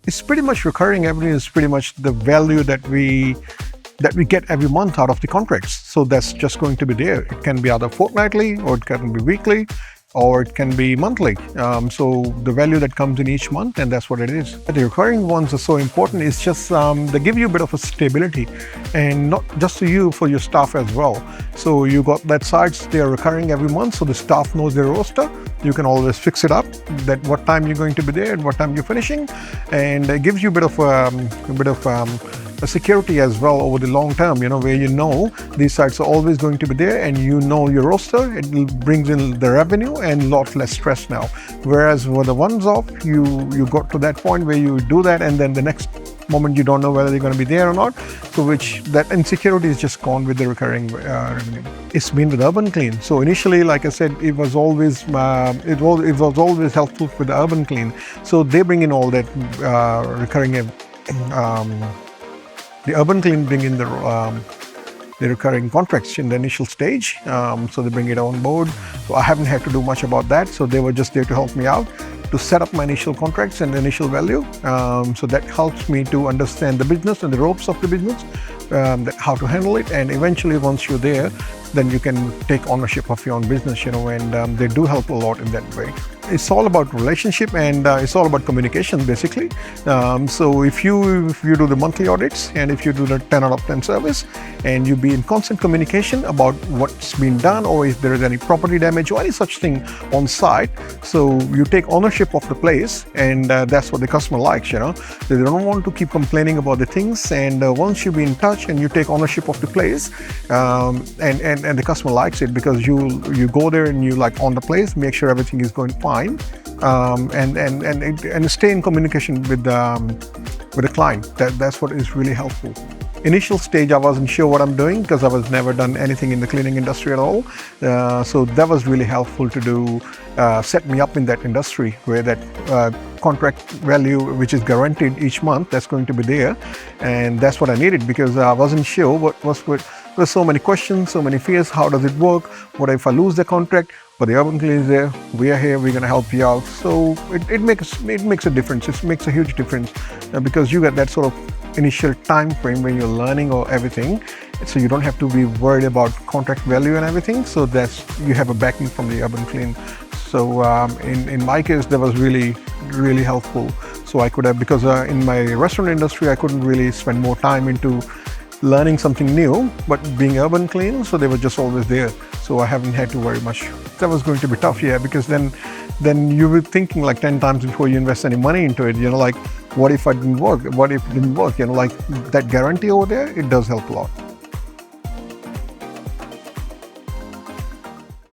It's pretty much recurring. Everything is pretty much the value that we get every month out of the contracts. So that's just going to be there. It can be either fortnightly, or it can be weekly, or it can be monthly. So the value that comes in each month, and that's what it is. The recurring ones are so important. It's just they give you a bit of a stability, and not just to you, for your staff as well. So you got that sites, they are recurring every month, so the staff knows their roster. You can always fix it up, that what time you're going to be there and what time you're finishing, and it gives you a bit of a security as well over the long term, where these sites are always going to be there, and your roster. It brings in the revenue and a lot less stress now. Whereas with the ones off, you got to that point where you do that, and then the next moment you don't know whether they're going to be there or not. So that insecurity is just gone with the recurring revenue. It's been with Urban Clean. So initially, like I said, it was always helpful with the Urban Clean. So they bring in all that recurring. The Urban Clean bring in the recurring contracts in the initial stage, so they bring it on board. So I haven't had to do much about that, so they were just there to help me out to set up my initial contracts and the initial value. So that helps me to understand the business and the ropes of the business, how to handle it, and eventually once you're there, then you can take ownership of your own business, and they do help a lot in that way. It's all about relationship, and it's all about communication, basically. So if you do the monthly audits, and if you do the 10 out of 10 service, and you be in constant communication about what's been done, or if there is any property damage or any such thing on site, so you take ownership of the place, and that's what the customer likes. They don't want to keep complaining about the things, and once you be in touch and you take ownership of the place, and the customer likes it, because you go there and you on the place, make sure everything is going fine, and stay in communication with the client. That's what is really helpful. Initial stage, I wasn't sure what I'm doing, because I was never done anything in the cleaning industry at all. So that was really helpful to do, set me up in that industry, where that contract value, which is guaranteed each month, that's going to be there. And that's what I needed, because I wasn't sure there's so many questions, so many fears. How does it work? What if I lose the contract? But the Urban Clean is there. We are here. We're going to help you out. So it makes a difference. It makes a huge difference, because you get that sort of initial time frame when you're learning or everything. So you don't have to be worried about contract value and everything. So you have a backing from the Urban Clean. So in my case, that was really, really helpful. So I could have, because in my restaurant industry, I couldn't really spend more time into learning something new, but being Urban Clean, so they were just always there. So I haven't had to worry much. That was going to be tough, because then you were thinking 10 times before you invest any money into it. What if I didn't work? What if it didn't work? That guarantee over there, it does help a lot.